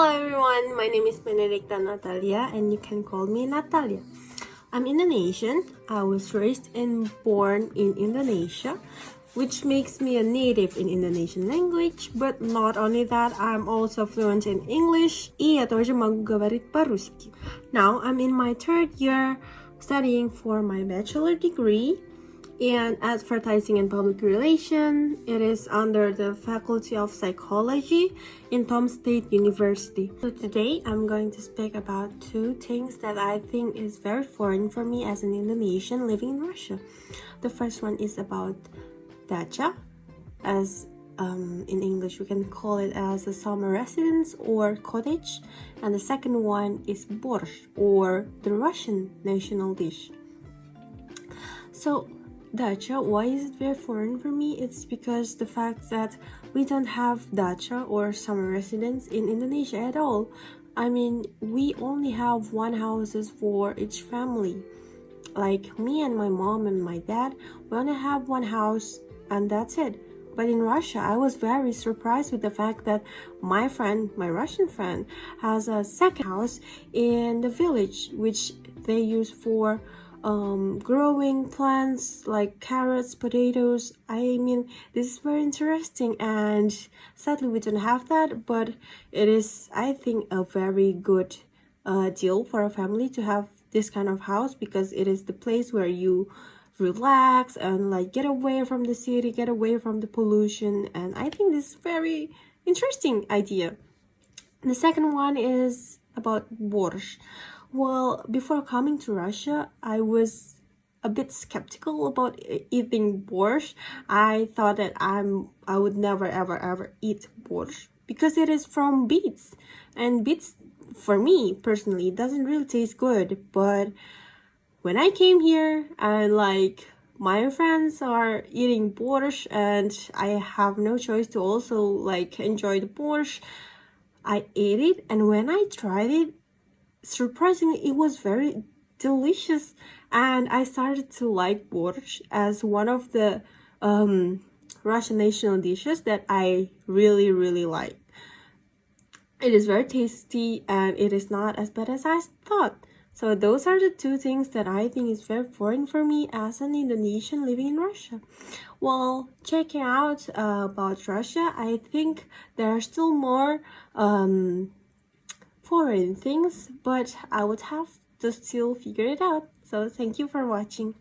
Hello everyone, my name is Natalia and you can call me Natalia. I'm Indonesian. I was raised and born in Indonesia, which makes me a native in Indonesian language, but not only that, I'm also fluent in English. И я тоже могу говорить по-русски. Now I'm in my third year studying for my bachelor degree in advertising and public relations. It is under the Faculty of Psychology in Tomsk State University. So today I'm going to speak about two things that I think is very foreign for me as an Indonesian living in Russia. The first one is about dacha, as in English we can call it as a summer residence or cottage, and the second one is borscht, or the Russian national dish. So dacha, why is it very foreign for me? It's because the fact that we don't have dacha or summer residence in Indonesia at all. I mean, we only have one houses for each family. Like me and my mom and my dad, we only have one house and that's it. But in Russia, I was very surprised with the fact that my Russian friend, has a second house in the village, which they use for growing plants like carrots, potatoes. I mean, this is very interesting, and sadly we don't have that, but it is, I think, a very good deal for a family to have this kind of house, because it is the place where you relax and like get away from the city, get away from the pollution, and I think this is very interesting idea. The second one is about borscht. Well, before coming to Russia, I was a bit skeptical about eating borscht. I thought that I would never ever eat borscht because it is from beets, and beets for me personally doesn't really taste good. But when I came here and like my friends are eating borscht and I have no choice to also like enjoy the borscht, I ate it, and when I tried it, surprisingly, it was very delicious, and I started to like borscht as one of the Russian national dishes that I really like. It is very tasty and it is not as bad as I thought. So those are the two things that I think is very foreign for me as an Indonesian living in Russia. Well, checking out about Russia, I think there are still more foreign things, but I would have to still figure it out. So thank you for watching.